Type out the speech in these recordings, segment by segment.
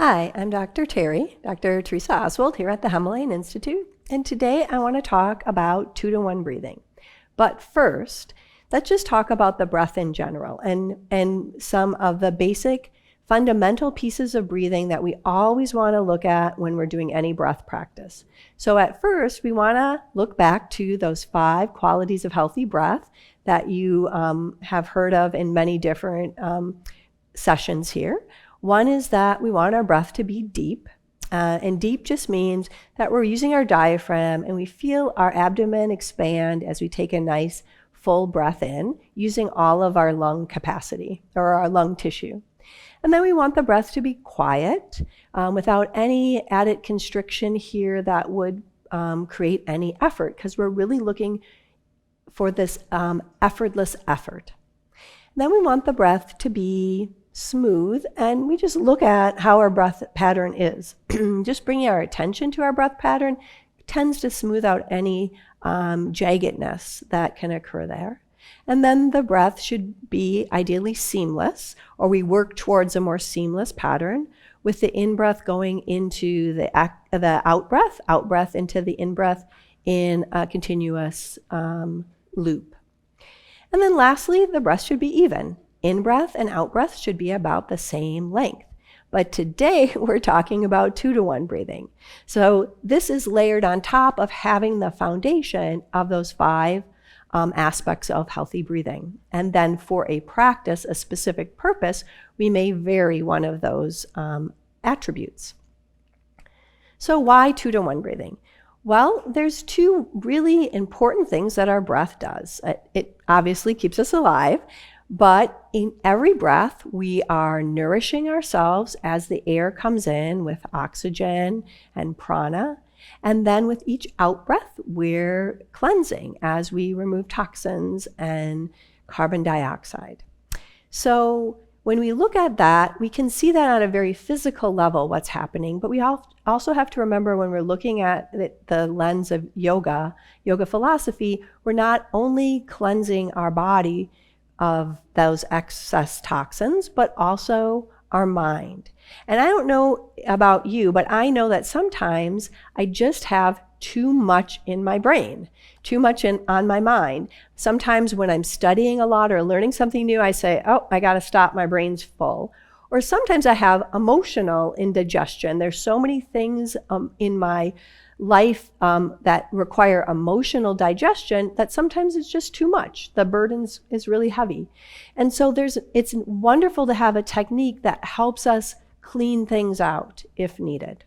Hi, I'm Dr. Teresa Oswald here at the Himalayan Institute, and today I want to talk about 2-to-1 breathing. But first, let's just talk about the breath in general and some of the basic fundamental pieces of breathing that we always want to look at when we're doing any breath practice. So at first, we want to look back to those 5 qualities of healthy breath that you have heard of in many different sessions here. One is that we want our breath to be deep, and deep just means that we're using our diaphragm and we feel our abdomen expand as we take a nice full breath in, using all of our lung capacity or our lung tissue. And then we want the breath to be quiet without any added constriction here that would create any effort, because we're really looking for this effortless effort. Then we want the breath to be smooth, and we just look at how our breath pattern is. Just bringing our attention to our breath pattern tends to smooth out any jaggedness that can occur there. And then the breath should be ideally seamless, or we work towards a more seamless pattern with the in-breath going into the out-breath into the in-breath in a continuous loop. And then lastly, the breath should be even. In-breath and out-breath should be about the same length. But today we're talking about 2-to-1 breathing. So this is layered on top of having the foundation of those 5 aspects of healthy breathing. And then for a practice, a specific purpose, we may vary one of those attributes. So why 2-to-1 breathing? Well, there's 2 really important things that our breath does. It obviously keeps us alive, but in every breath, we are nourishing ourselves as the air comes in with oxygen and prana. And then with each out-breath, we're cleansing as we remove toxins and carbon dioxide. So when we look at that, we can see that on a very physical level, what's happening. But we also have to remember, when we're looking at the lens of yoga philosophy, we're not only cleansing our body of those excess toxins, but also our mind. And I don't know about you, but I know that sometimes I just have too much in my brain, too much on my mind. Sometimes when I'm studying a lot or learning something new, I say, oh, I got to stop, my brain's full. Or sometimes I have emotional indigestion. There's so many things in my life that require emotional digestion that sometimes it's just too much. The burden is really heavy. And so it's wonderful to have a technique that helps us clean things out if needed.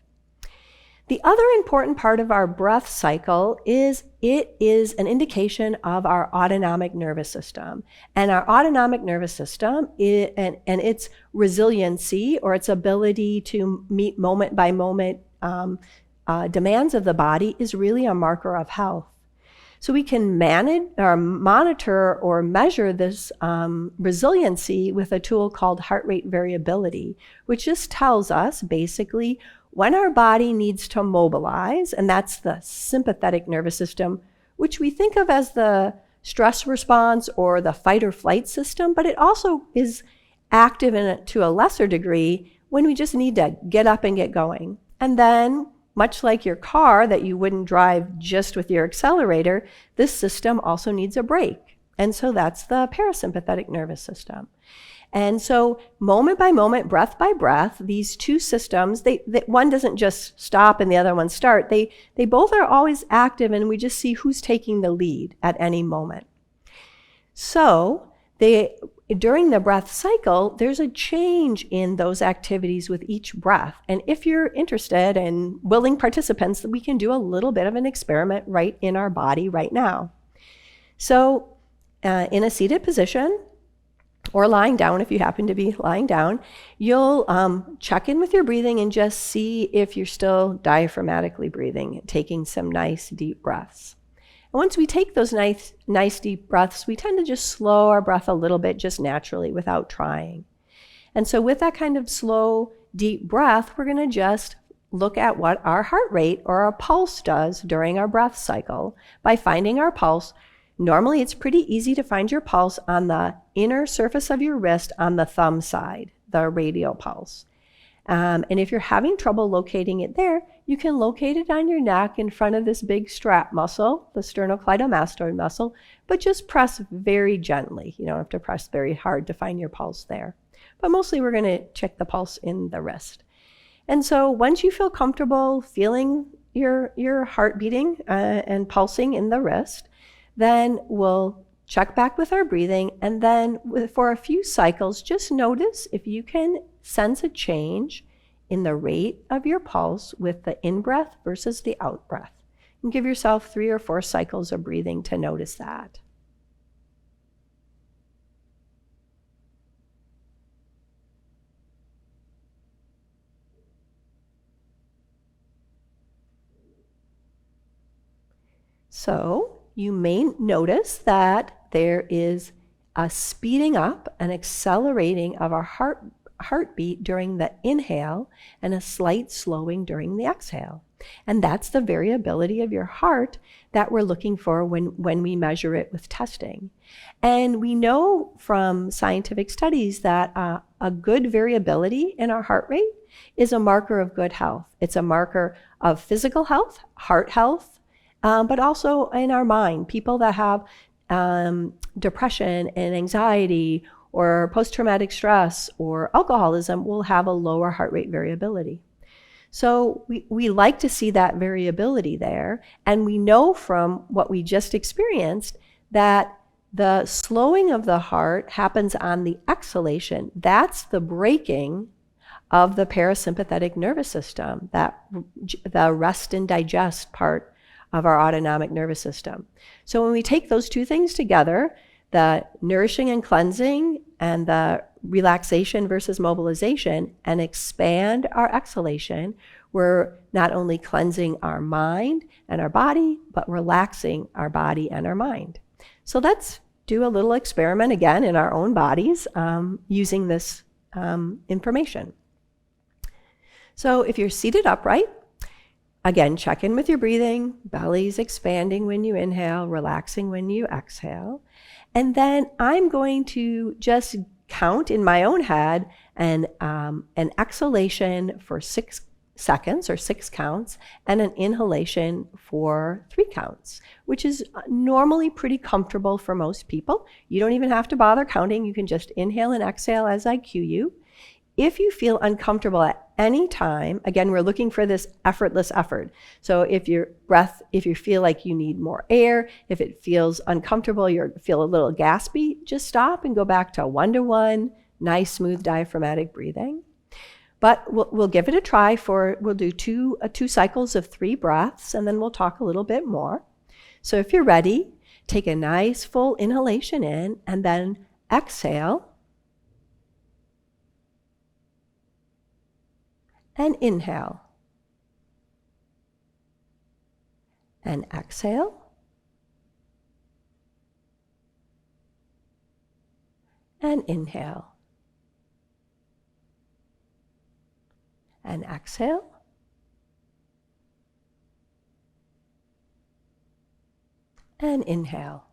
The other important part of our breath cycle is it is an indication of our autonomic nervous system. And our autonomic nervous system and its resiliency, or its ability to meet moment by moment demands of the body, is really a marker of health. So we can manage or monitor or measure this resiliency with a tool called heart rate variability, which just tells us basically when our body needs to mobilize, and that's the sympathetic nervous system, which we think of as the stress response or the fight or flight system, but it also is active to a lesser degree when we just need to get up and get going. And then, much like your car that you wouldn't drive just with your accelerator, this system also needs a brake. And so that's the parasympathetic nervous system. And so moment by moment, breath by breath, these 2 systems, one doesn't just stop and the other one start. They both are always active, and we just see who's taking the lead at any moment. So during the breath cycle, there's a change in those activities with each breath. And if you're interested and willing participants, we can do a little bit of an experiment right in our body right now. So in a seated position, or lying down, if you happen to be lying down, you'll check in with your breathing and just see if you're still diaphragmatically breathing, taking some nice deep breaths. And once we take those nice deep breaths, we tend to just slow our breath a little bit just naturally without trying. And so with that kind of slow, deep breath, we're going to just look at what our heart rate or our pulse does during our breath cycle by finding our pulse. Normally, it's pretty easy to find your pulse on the inner surface of your wrist on the thumb side, the radial pulse. And if you're having trouble locating it there, you can locate it on your neck in front of this big strap muscle, the sternocleidomastoid muscle, but just press very gently. You don't have to press very hard to find your pulse there. But mostly we're going to check the pulse in the wrist. And so once you feel comfortable feeling your heart beating and pulsing in the wrist, then we'll check back with our breathing, and then for a few cycles, just notice if you can sense a change in the rate of your pulse with the in-breath versus the out-breath. And give yourself 3 or 4 cycles of breathing to notice that. So you may notice that there is a speeding up, an accelerating of our heartbeat during the inhale and a slight slowing during the exhale. And that's the variability of your heart that we're looking for when we measure it with testing. And we know from scientific studies that a good variability in our heart rate is a marker of good health. It's a marker of physical health, heart health, but also in our mind. People that have depression and anxiety or post-traumatic stress or alcoholism will have a lower heart rate variability. So we like to see that variability there, and we know from what we just experienced that the slowing of the heart happens on the exhalation. That's the braking of the parasympathetic nervous system, the rest and digest part of our autonomic nervous system. So when we take those two things together, the nourishing and cleansing and the relaxation versus mobilization, and expand our exhalation, we're not only cleansing our mind and our body, but relaxing our body and our mind. So let's do a little experiment again in our own bodies using this information. So if you're seated upright, again, check in with your breathing. Belly's expanding when you inhale, relaxing when you exhale. And then I'm going to just count in my own head an exhalation for 6 seconds or 6 counts and an inhalation for 3 counts, which is normally pretty comfortable for most people. You don't even have to bother counting. You can just inhale and exhale as I cue you. If you feel uncomfortable at any time, again, we're looking for this effortless effort. So if you feel like you need more air, if it feels uncomfortable, you feel a little gaspy, just stop and go back to 1-to-1, nice, smooth diaphragmatic breathing. But we'll give it a try we'll do two cycles of 3 breaths, and then we'll talk a little bit more. So if you're ready, take a nice full inhalation in, and then exhale. And inhale. And exhale. And inhale. And exhale. And inhale.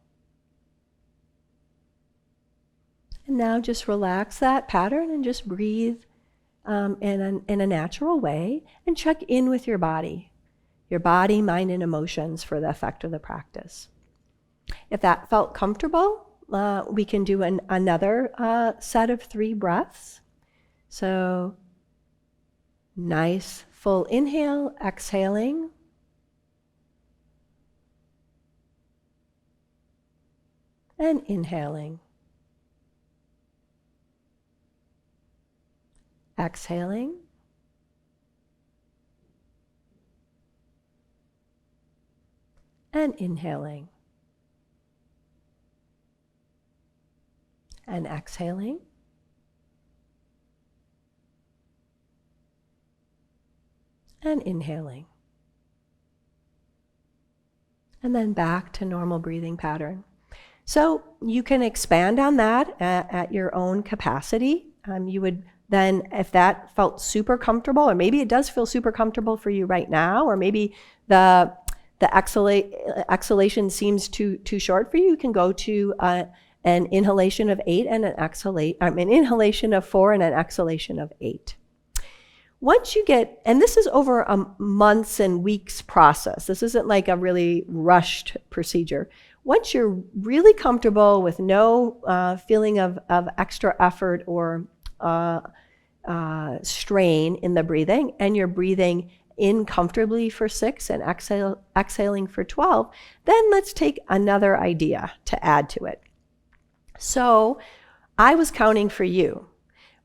And now just relax that pattern and just breathe in a natural way, and check in with your body, mind, and emotions for the effect of the practice. If that felt comfortable, we can do another set of 3 breaths. So nice full inhale, exhaling. And inhaling. Exhaling. And inhaling. And exhaling. And inhaling. And then back to normal breathing pattern. So you can expand on that at your own capacity. You would then, if that felt super comfortable, or maybe it does feel super comfortable for you right now, or maybe the exhalation seems too short for you, you can go to an inhalation of 8 and an inhalation of 4 and an exhalation of 8. Once you get, and this is over a months and weeks process, this isn't like a really rushed procedure. Once you're really comfortable with no feeling of extra effort or strain in the breathing, and you're breathing in comfortably for 6 and exhaling for 12, then let's take another idea to add to it. So I was counting for you.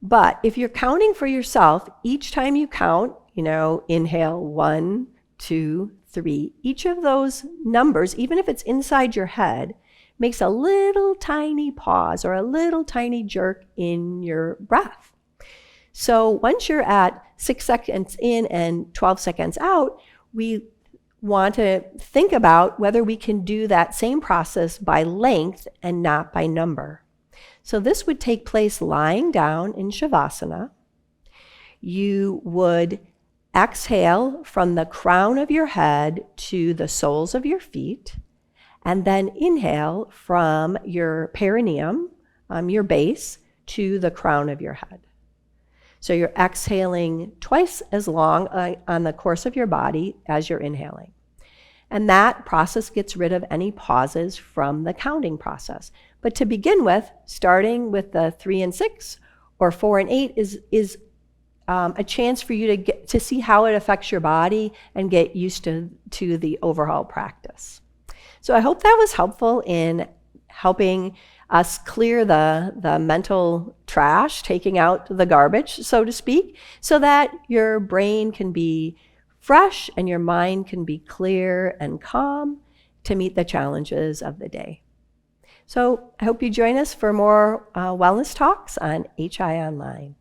But if you're counting for yourself, each time you count, inhale 1, 2, 3, each of those numbers, even if it's inside your head, makes a little tiny pause or a little tiny jerk in your breath. So once you're at 6 seconds in and 12 seconds out, we want to think about whether we can do that same process by length and not by number. So this would take place lying down in Shavasana. You would exhale from the crown of your head to the soles of your feet, and then inhale from your perineum, your base, to the crown of your head. So you're exhaling twice as long on the course of your body as you're inhaling. And that process gets rid of any pauses from the counting process. But to begin with, starting with the 3 and 6 or 4 and 8 is a chance for you to get to see how it affects your body and get used to the overall practice. So I hope that was helpful in helping us clear the mental trash, taking out the garbage, so to speak, so that your brain can be fresh and your mind can be clear and calm to meet the challenges of the day. So I hope you join us for more wellness talks on HI Online.